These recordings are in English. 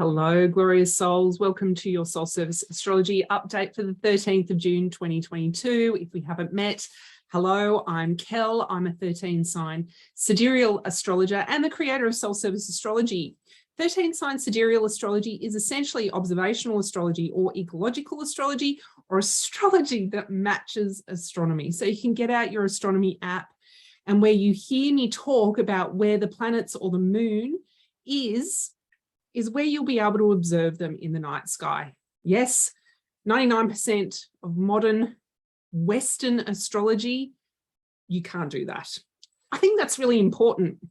Hello, glorious souls. Welcome to your Soul Service Astrology update for the 13th of June, 2022. If we haven't met, hello, I'm Kel. I'm a 13 sign sidereal astrologer and the creator of Soul Service Astrology. 13 sign sidereal astrology is essentially observational astrology or ecological astrology or astrology that matches astronomy. So you can get out your astronomy app and where you hear me talk about where the planets or the moon is where you'll be able to observe them in the night sky. Yes, 99% of modern Western astrology, you can't do that. I think that's really important.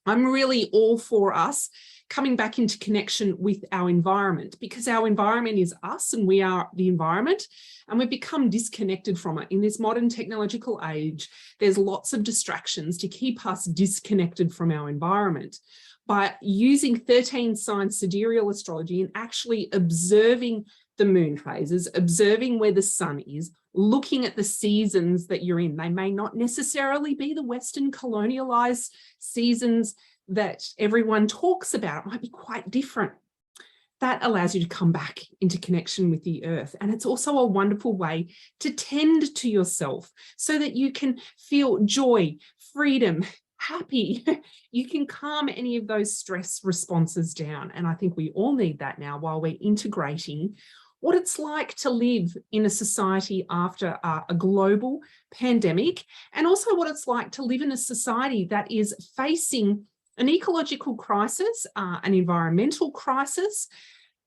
I'm really all for us coming back into connection with our environment because our environment is us and we are the environment, and we've become disconnected from it. In this modern technological age, there's lots of distractions to keep us disconnected from our environment. By using 13 sign sidereal astrology and actually observing the moon phases, observing where the sun is, looking at the seasons that you're in. They may not necessarily be the Western colonialized seasons that everyone talks about. It might be quite different. That allows you to come back into connection with the earth. And it's also a wonderful way to tend to yourself so that you can feel joy, freedom, happy. You can calm any of those stress responses down. And I think we all need that now while we're integrating what it's like to live in a society after a global pandemic, and also what it's like to live in a society that is facing an ecological crisis, an environmental crisis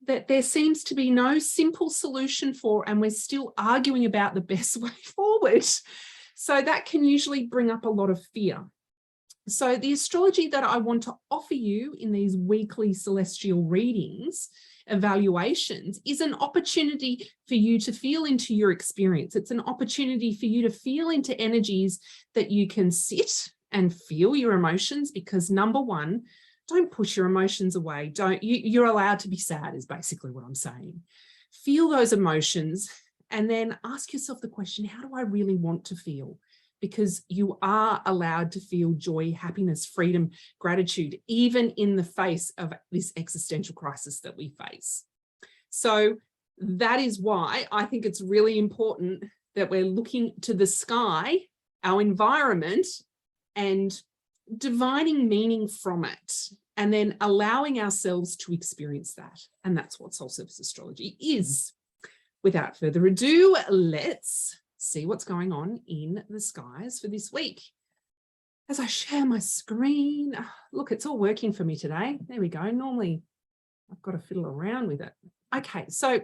that there seems to be no simple solution for, and we're still arguing about the best way forward. So that can usually bring up a lot of fear. So the astrology that I want to offer you in these weekly celestial readings, evaluations, is an opportunity for you to feel into your experience. It's an opportunity for you to feel into energies that you can sit and feel your emotions, because number one, don't push your emotions away. You're allowed to be sad is basically what I'm saying. Feel those emotions and then ask yourself the question, how do I really want to feel? Because you are allowed to feel joy, happiness, freedom, gratitude, even in the face of this existential crisis that we face. So that is why I think it's really important that we're looking to the sky, our environment, and divining meaning from it, and then allowing ourselves to experience that. And that's what Soul Service Astrology is. Without further ado, let's see what's going on in the skies for this week. As I share my screen, look, it's all working for me today. There we go. Normally, I've got to fiddle around with it. Okay, so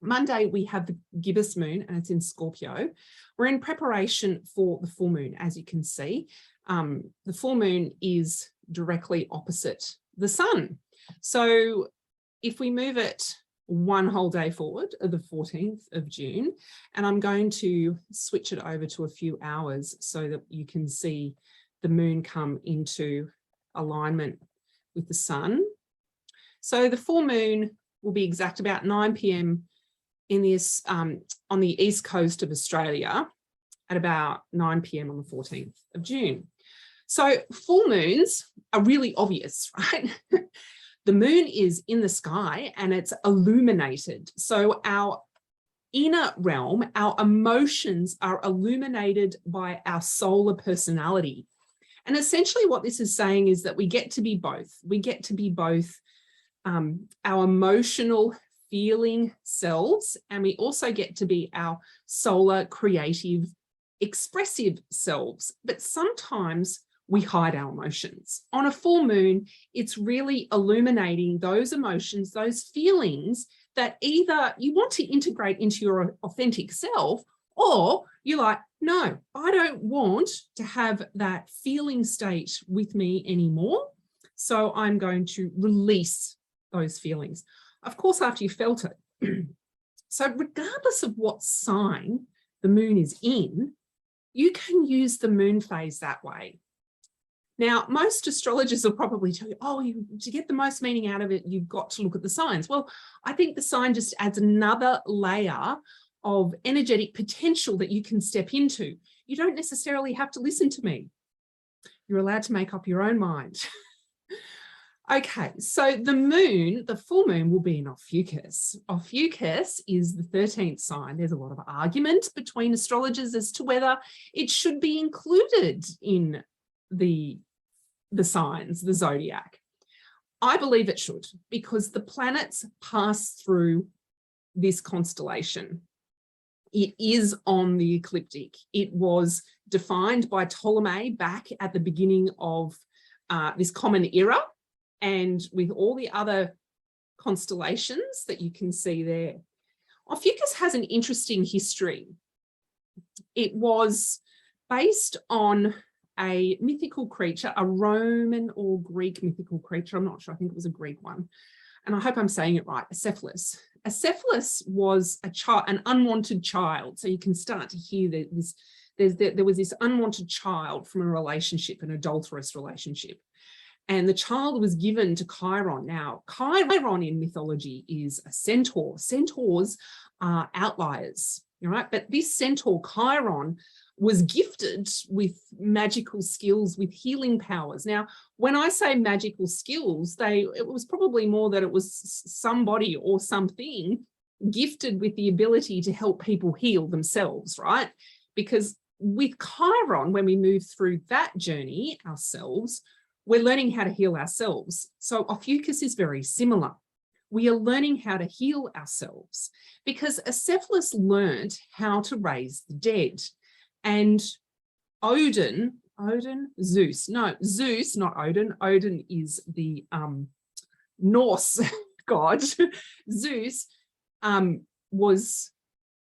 Monday we have the gibbous moon and it's in Scorpio. We're in preparation for the full moon, as you can see. The full moon is directly opposite the sun. So if we move it one whole day forward, the 14th of June, and I'm going to switch it over to a few hours so that you can see the moon come into alignment with the sun. So the full moon will be exact about 9 p.m. in this on the east coast of Australia at about 9 p.m. on the 14th of June. So full moons are really obvious, right? The moon is in the sky and it's illuminated. So our inner realm, our emotions are illuminated by our solar personality. And essentially what this is saying is that we get to be both. We get to be both our emotional feeling selves, and we also get to be our solar creative expressive selves. But sometimes we hide our emotions. On a full moon, it's really illuminating those emotions, those feelings that either you want to integrate into your authentic self, or you're like, no, I don't want to have that feeling state with me anymore. So I'm going to release those feelings. Of course, after you felt it. So regardless of what sign the moon is in, you can use the moon phase that way. Now, most astrologers will probably tell you, oh, to get the most meaning out of it, you've got to look at the signs. Well, I think the sign just adds another layer of energetic potential that you can step into. You don't necessarily have to listen to me. You're allowed to make up your own mind. Okay, so the moon, the full moon will be in Ophiuchus. Ophiuchus is the 13th sign. There's a lot of argument between astrologers as to whether it should be included in the signs, the zodiac. I believe it should, because the planets pass through this constellation. It is on the ecliptic. It was defined by Ptolemy back at the beginning of this common era, and with all the other constellations that you can see there. Ophiuchus has an interesting history. It was based on a mythical creature, a Roman or Greek mythical creature. I'm not sure, I think it was a Greek one. And I hope I'm saying it right, Acephalus. Acephalus was a child, an unwanted child. So you can start to hear that there was this unwanted child from a relationship, an adulterous relationship. And the child was given to Chiron. Now, Chiron in mythology is a centaur. Centaurs are outliers, right? But this centaur, Chiron, was gifted with magical skills, with healing powers. Now, when I say magical skills, it was probably more that it was somebody or something gifted with the ability to help people heal themselves, right? Because with Chiron, when we move through that journey ourselves, we're learning how to heal ourselves. So Ophiuchus is very similar. We are learning how to heal ourselves because Acephalus learned how to raise the dead. And Zeus, not Odin. Odin is the Norse god. Zeus was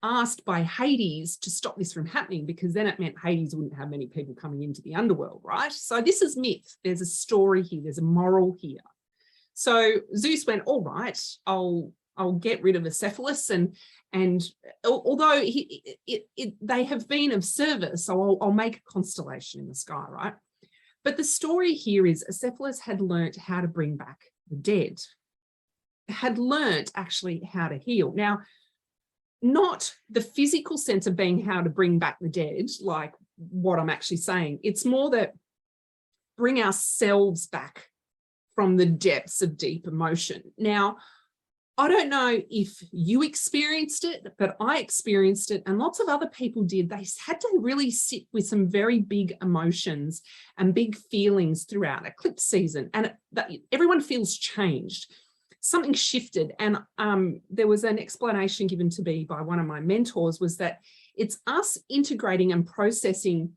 asked by Hades to stop this from happening, because then it meant Hades wouldn't have many people coming into the underworld, right? So this is myth. There's a story here. There's a moral here. So Zeus went, all right, I'll get rid of Acephalus, and although they have been of service, so I'll make a constellation in the sky, right? But the story here is Acephalus had learnt how to bring back the dead, had learnt actually how to heal. Now, not the physical sense of being how to bring back the dead, like what I'm actually saying. It's more that bring ourselves back from the depths of deep emotion. Now, I don't know if you experienced it, but I experienced it, and lots of other people did. They had to really sit with some very big emotions and big feelings throughout eclipse season, and everyone feels changed. Something shifted, and there was an explanation given to me by one of my mentors, was that it's us integrating and processing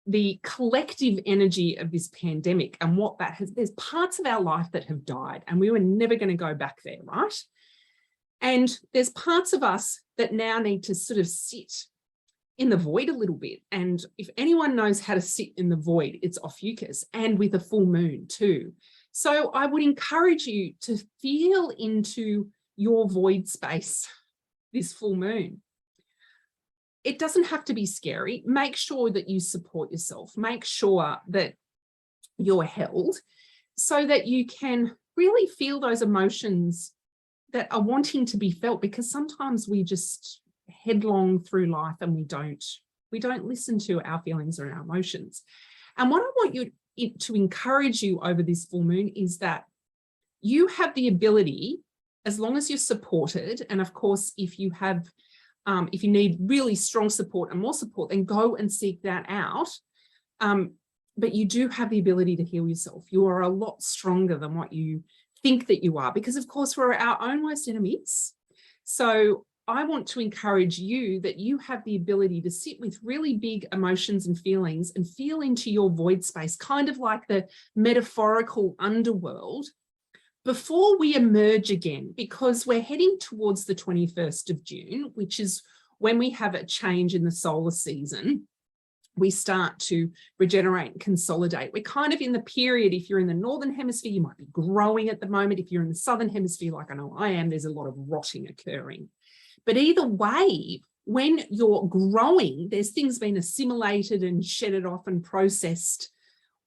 the collective energy of this pandemic and what that has. There's parts of our life that have died and we were never going to go back there, right? And there's parts of us that now need to sort of sit in the void a little bit. And if anyone knows how to sit in the void, it's Ophiuchus, and with a full moon too. So I would encourage you to feel into your void space this full moon. It doesn't have to be scary. Make sure that you support yourself. Make sure that you're held so that you can really feel those emotions that are wanting to be felt, because sometimes we just headlong through life and we don't listen to our feelings or our emotions. And what I want you to encourage you over this full moon is that you have the ability, as long as you're supported, and of course, if you need really strong support and more support, then go and seek that out. But you do have the ability to heal yourself. You are a lot stronger than what you think that you are, because of course we're our own worst enemies. So I want to encourage you that you have the ability to sit with really big emotions and feelings and feel into your void space, kind of like the metaphorical underworld, before we emerge again, because we're heading towards the 21st of June, which is when we have a change in the solar season. We start to regenerate and consolidate. We're kind of in the period, if you're in the Northern Hemisphere, you might be growing at the moment. If you're in the Southern Hemisphere, like I know I am, there's a lot of rotting occurring. But either way, when you're growing, there's things being assimilated and shedded off and processed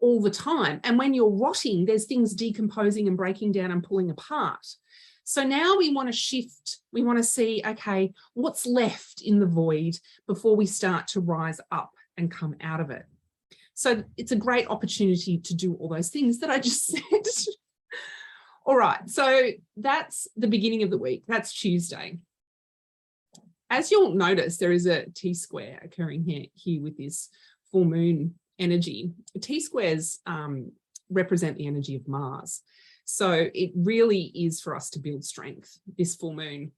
all the time. And when you're rotting, there's things decomposing and breaking down and pulling apart. So now we want to shift. We want to see, okay, what's left in the void before we start to rise up and come out of it. So it's a great opportunity to do all those things that I just said. All right, so that's the beginning of the week. That's Tuesday. As you'll notice, there is a T-square occurring here with this full moon energy. T-squares represent the energy of Mars. So it really is for us to build strength, this full moon.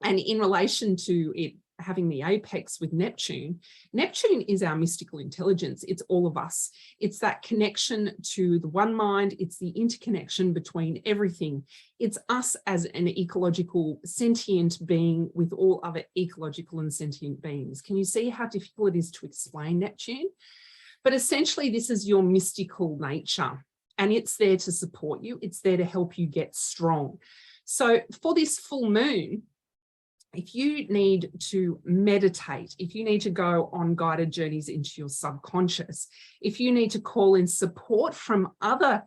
And in relation to it having the apex with Neptune, Neptune is our mystical intelligence. It's all of us. It's that connection to the one mind. It's the interconnection between everything. It's us as an ecological sentient being with all other ecological and sentient beings. Can you see how difficult it is to explain Neptune? But essentially, this is your mystical nature, and it's there to support you. It's there to help you get strong. So for this full moon, if you need to meditate, if you need to go on guided journeys into your subconscious, if you need to call in support from other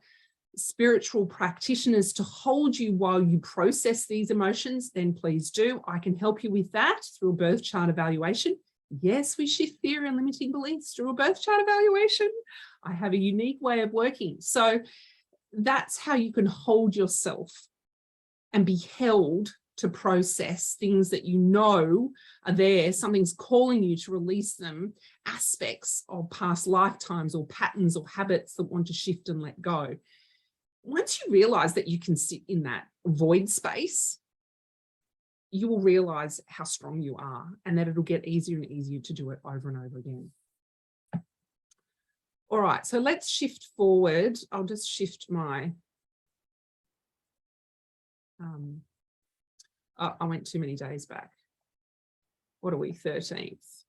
spiritual practitioners to hold you while you process these emotions, then please do. I can help you with that through a birth chart evaluation. Yes, we shift fear and limiting beliefs through a birth chart evaluation. I have a unique way of working. So that's how you can hold yourself and be held to process things that you know are there. Something's calling you to release them, aspects of past lifetimes or patterns or habits that want to shift and let go. Once you realize that you can sit in that void space, you will realize how strong you are and that it'll get easier and easier to do it over and over again. All right, so let's shift forward. I'll just shift my, I went too many days back. What are we, 13th?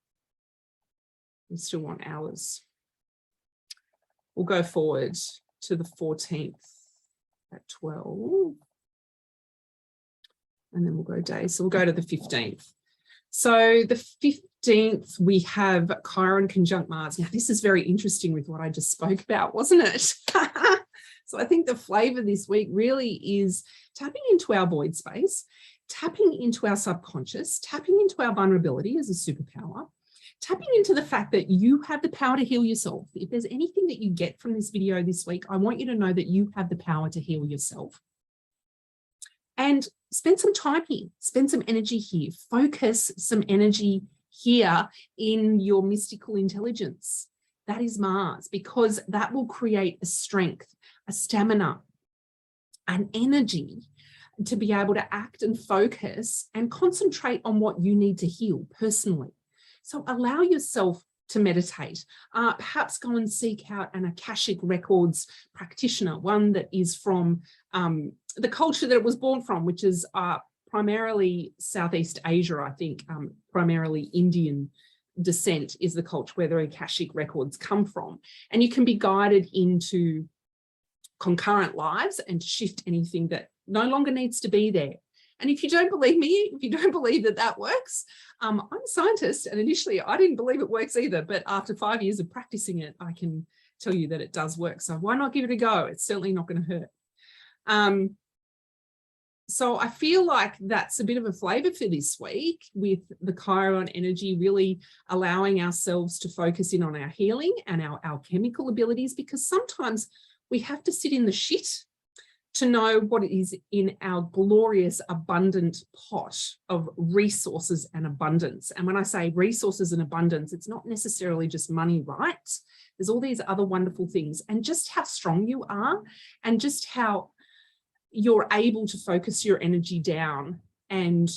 We still want hours. We'll go forward to the 14th at 12. And then we'll go days. So we'll go to the 15th. So the 15th, we have Chiron conjunct Mars. Now, this is very interesting with what I just spoke about, wasn't it? So I think the flavor this week really is tapping into our void space, tapping into our subconscious, tapping into our vulnerability as a superpower, tapping into the fact that you have the power to heal yourself. If there's anything that you get from this video this week, I want you to know that you have the power to heal yourself. And spend some time here, spend some energy here, focus some energy here in your mystical intelligence. That is Mars, because that will create a strength, a stamina, an energy to be able to act and focus and concentrate on what you need to heal personally. So allow yourself to meditate, perhaps go and seek out an Akashic Records practitioner, one that is from the culture that it was born from, which is primarily Southeast Asia, I think, primarily Indian descent is the culture where the Akashic Records come from. And you can be guided into concurrent lives and to shift anything that no longer needs to be there. And if you don't believe me, if you don't believe that that works, I'm a scientist, and initially I didn't believe it works either, but after 5 years of practicing it, I can tell you that it does work. So why not give it a go? It's certainly not going to hurt. So I feel like that's a bit of a flavor for this week, with the Chiron energy really allowing ourselves to focus in on our healing and our alchemical abilities, because sometimes we have to sit in the shit to know what is in our glorious, abundant pot of resources and abundance. And when I say resources and abundance, it's not necessarily just money, right? There's all these other wonderful things, and just how strong you are and just how you're able to focus your energy down and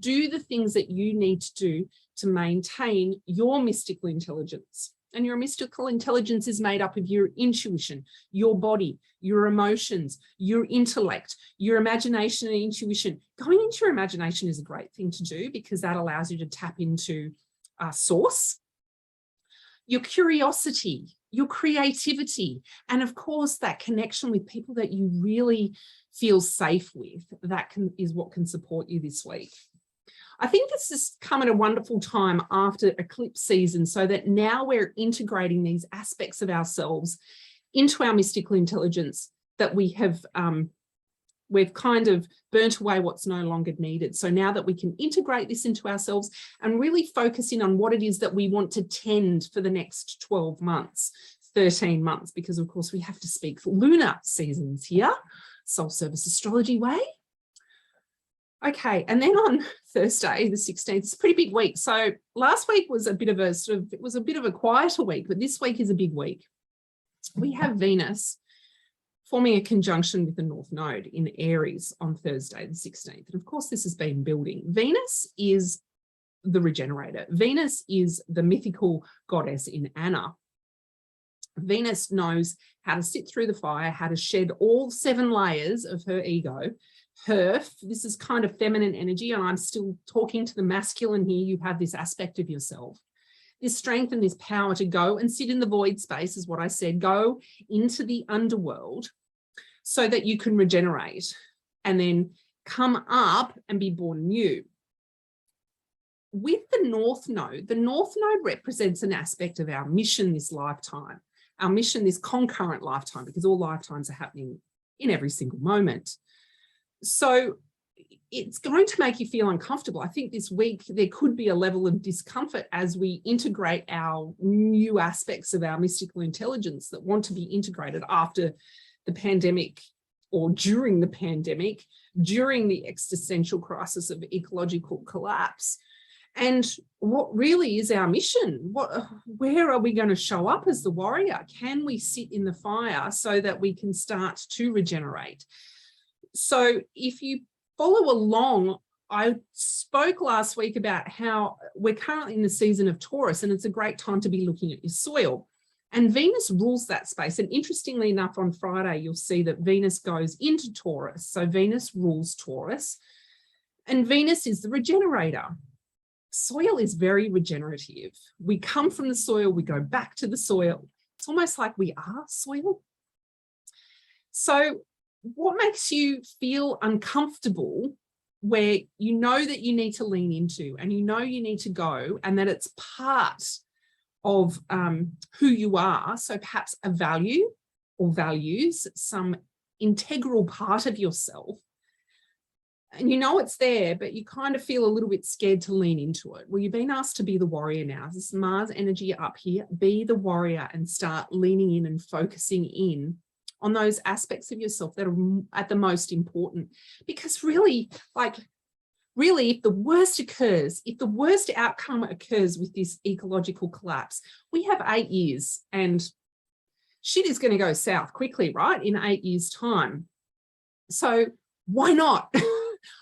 do the things that you need to do to maintain your mystical intelligence. And your mystical intelligence is made up of your intuition, your body, your emotions, your intellect, your imagination and intuition. Going into your imagination is a great thing to do because that allows you to tap into source, your curiosity, your creativity, and of course that connection with people that you really feel safe with. That is what can support you this week. I think this has come at a wonderful time after eclipse season, so that now we're integrating these aspects of ourselves into our mystical intelligence that we have We've kind of burnt away what's no longer needed. So now that we can integrate this into ourselves and really focus in on what it is that we want to tend for the next 12 months, 13 months, because of course we have to speak for lunar seasons here, soul service astrology way. Okay, and then on Thursday, the 16th, it's a pretty big week. So last week was a bit of a quieter week, but this week is a big week. We have Venus forming a conjunction with the North Node in Aries on Thursday, the 16th. And of course, this has been building. Venus is the regenerator. Venus is the mythical goddess in Anna. Venus knows how to sit through the fire, how to shed all 7 layers of her ego. This is kind of feminine energy, and I'm still talking to the masculine here. You have this aspect of yourself, this strength and this power to go and sit in the void space is what I said, go into the underworld so that you can regenerate and then come up and be born new. With the North Node represents an aspect of our mission this lifetime, our mission this concurrent lifetime, because all lifetimes are happening in every single moment. So it's going to make you feel uncomfortable. I think this week there could be a level of discomfort as we integrate our new aspects of our mystical intelligence that want to be integrated after the pandemic or during the pandemic, during the existential crisis of ecological collapse. And what really is our mission? Where are we going to show up as the warrior? Can we sit in the fire so that we can start to regenerate? So if you follow along, I spoke last week about how we're currently in the season of Taurus, and it's a great time to be looking at your soil. And Venus rules that space. And interestingly enough, on Friday, you'll see that Venus goes into Taurus. So Venus rules Taurus, and Venus is the regenerator. Soil is very regenerative. We come from the soil, we go back to the soil. It's almost like we are soil. So what makes you feel uncomfortable where you know that you need to lean into and you know you need to go and that it's part of who you are, so perhaps a value or values, some integral part of yourself, and you know it's there, but you kind of feel a little bit scared to lean into it. Well, you've been asked to be the warrior now. This Mars energy up here, be the warrior and start leaning in and focusing in on those aspects of yourself that are at the most important. Because really, if the worst occurs, if the worst outcome occurs with this ecological collapse, we have 8 years and shit is going to go south quickly, right? In 8 years' time. So why not?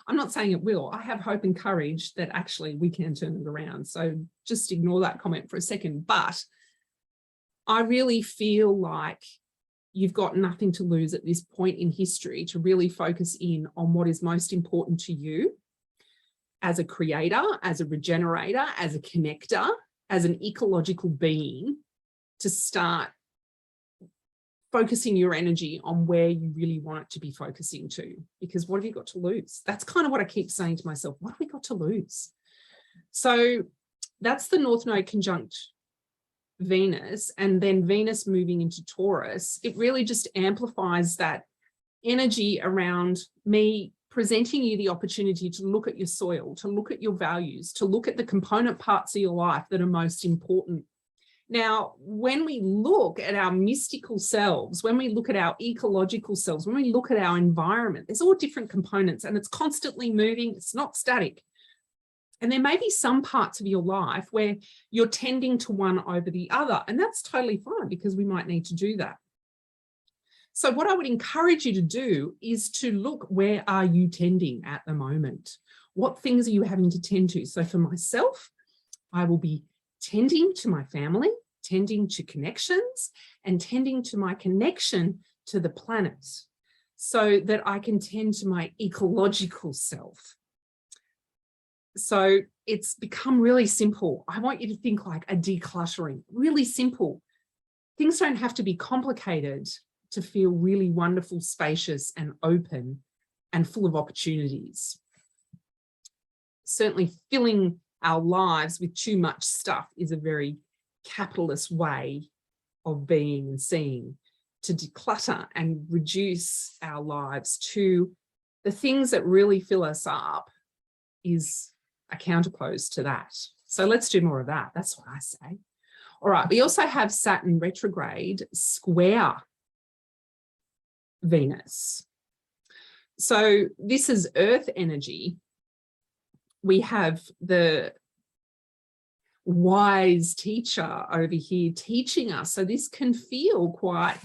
I'm not saying it will. I have hope and courage that actually we can turn it around. So just ignore that comment for a second. But I really feel like you've got nothing to lose at this point in history to really focus in on what is most important to you as a creator, as a regenerator, as a connector, as an ecological being, to start focusing your energy on where you really want it to be focusing to. Because what have you got to lose? That's kind of what I keep saying to myself. What have we got to lose? So that's the North Node conjunct Venus, and then Venus moving into Taurus. It really just amplifies that energy around me presenting you the opportunity to look at your soil, to look at your values, to look at the component parts of your life that are most important. Now, when we look at our mystical selves, when we look at our ecological selves, when we look at our environment, there's all different components and it's constantly moving. It's not static. And there may be some parts of your life where you're tending to one over the other, and that's totally fine because we might need to do that. So what I would encourage you to do is to look, where are you tending at the moment? What things are you having to tend to? So for myself, I will be tending to my family, tending to connections, and tending to my connection to the planet so that I can tend to my ecological self. So it's become really simple. I want you to think like a decluttering, really simple. Things don't have to be complicated to feel really wonderful, spacious, and open and full of opportunities. Certainly filling our lives with too much stuff is a very capitalist way of being and seeing. To declutter and reduce our lives to the things that really fill us up is a counterpose to that. So let's do more of that. That's what I say. All right, we also have Saturn retrograde square Venus. So this is Earth energy. We have the wise teacher over here teaching us. So this can feel quite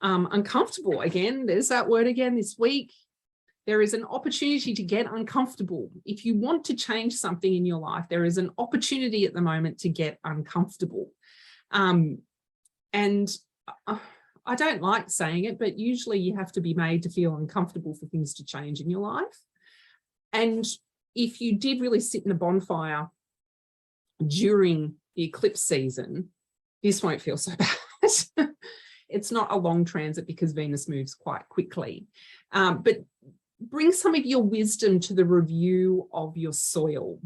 uncomfortable. Again, there's that word again this week. There is an opportunity to get uncomfortable. If you want to change something in your life, there is an opportunity at the moment to get uncomfortable. And I don't like saying it, but usually you have to be made to feel uncomfortable for things to change in your life. And if you did really sit in a bonfire during the eclipse season, this won't feel so bad. It's not a long transit because Venus moves quite quickly. But bring some of your wisdom to the review of your soil.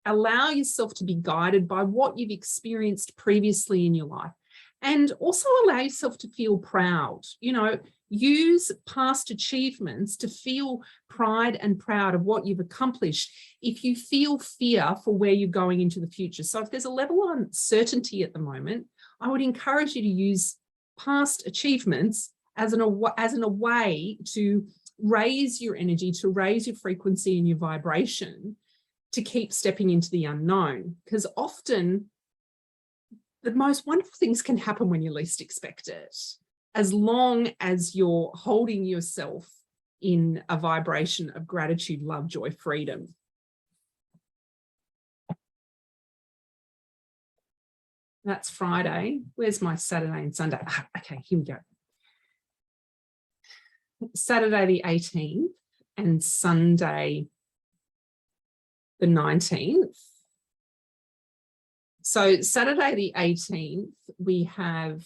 Allow yourself to be guided by what you've experienced previously in your life. And also allow yourself to feel proud. You know, use past achievements to feel pride and proud of what you've accomplished if you feel fear for where you're going into the future. So if there's a level of uncertainty at the moment, I would encourage you to use past achievements as a way to raise your energy, to raise your frequency and your vibration, to keep stepping into the unknown. Because often the most wonderful things can happen when you least expect it, as long as you're holding yourself in a vibration of gratitude, love, joy, freedom. That's Friday. Where's my Saturday and Sunday? Okay, here we go. Saturday the 18th and Sunday the 19th. So Saturday the 18th, we have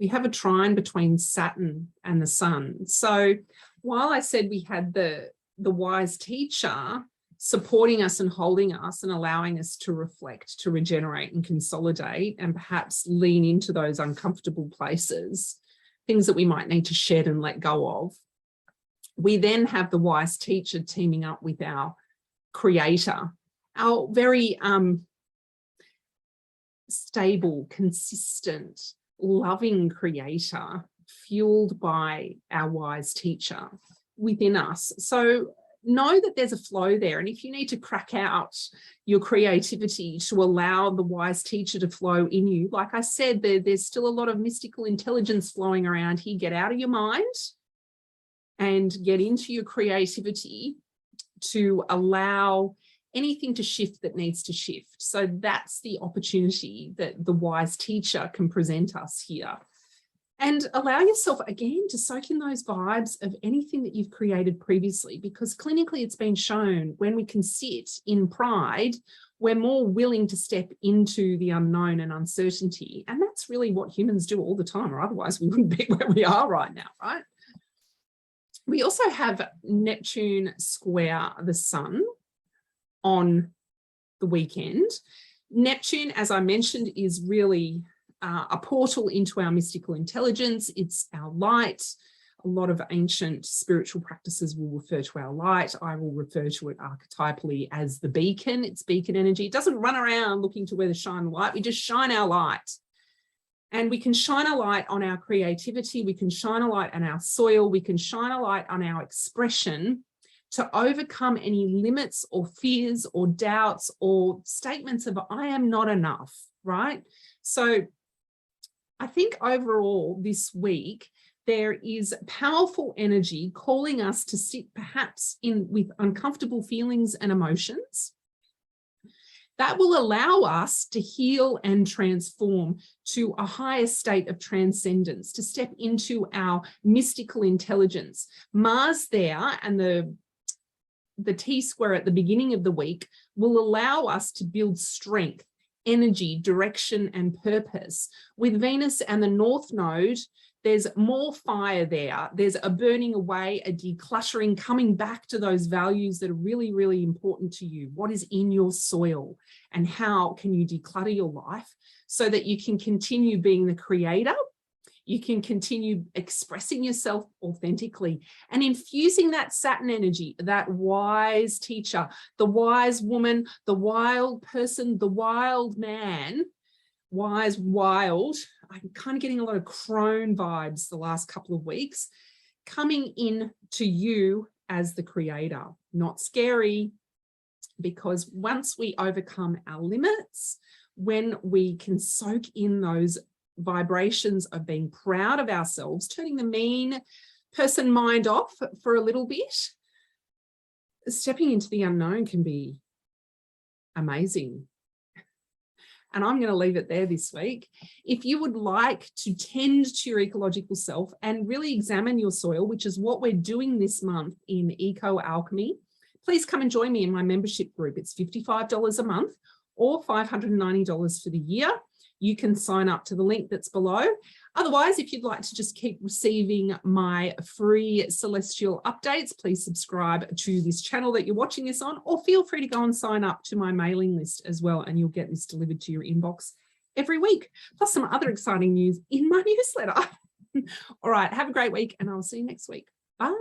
a trine between Saturn and the Sun. So while I said we had the wise teacher supporting us and holding us and allowing us to reflect, to regenerate and consolidate, and perhaps lean into those uncomfortable places, things that we might need to shed and let go of, we then have the wise teacher teaming up with our creator, our very stable, consistent, loving creator, fueled by our wise teacher within us. So know that there's a flow there. And if you need to crack out your creativity to allow the wise teacher to flow in you, like I said, there's still a lot of mystical intelligence flowing around here. Get out of your mind and get into your creativity to allow anything to shift that needs to shift. So that's the opportunity that the wise teacher can present us here. And allow yourself, again, to soak in those vibes of anything that you've created previously, because clinically it's been shown when we can sit in pride, we're more willing to step into the unknown and uncertainty. And that's really what humans do all the time, or otherwise we wouldn't be where we are right now, right? We also have Neptune square the Sun on the weekend. Neptune, as I mentioned, is really a portal into our mystical intelligence. It's our light. A lot of ancient spiritual practices will refer to our light. I will refer to it archetypally as the beacon. It's beacon energy. It doesn't run around looking to where to shine the light. We just shine our light. And we can shine a light on our creativity. We can shine a light on our soil. We can shine a light on our expression to overcome any limits or fears or doubts or statements of I am not enough, right? So I think overall this week, there is powerful energy calling us to sit perhaps in with uncomfortable feelings and emotions that will allow us to heal and transform to a higher state of transcendence, to step into our mystical intelligence. Mars there and the T-square at the beginning of the week will allow us to build strength, energy, direction, and purpose. With Venus and the North Node, there's more fire there. There's a burning away, a decluttering, coming back to those values that are really, really important to you. What is in your soil and how can you declutter your life so that you can continue being the creator You can continue expressing yourself authentically and infusing that Saturn energy, that wise teacher, the wise woman, the wild person, the wild man, wise, wild. I'm kind of getting a lot of crone vibes the last couple of weeks, coming in to you as the creator. Not scary, because once we overcome our limits, when we can soak in those vibrations of being proud of ourselves, turning the mean person mind off for a little bit, stepping into the unknown can be amazing. And I'm going to leave it there this week. If you would like to tend to your ecological self and really examine your soil, which is what we're doing this month in Eco Alchemy, please come and join me in my membership group. It's $55 a month or $590 for the year. You can sign up to the link that's below. Otherwise, if you'd like to just keep receiving my free celestial updates, please subscribe to this channel that you're watching this on, or feel free to go and sign up to my mailing list as well, and you'll get this delivered to your inbox every week, plus some other exciting news in my newsletter. All right, have a great week, and I'll see you next week. Bye.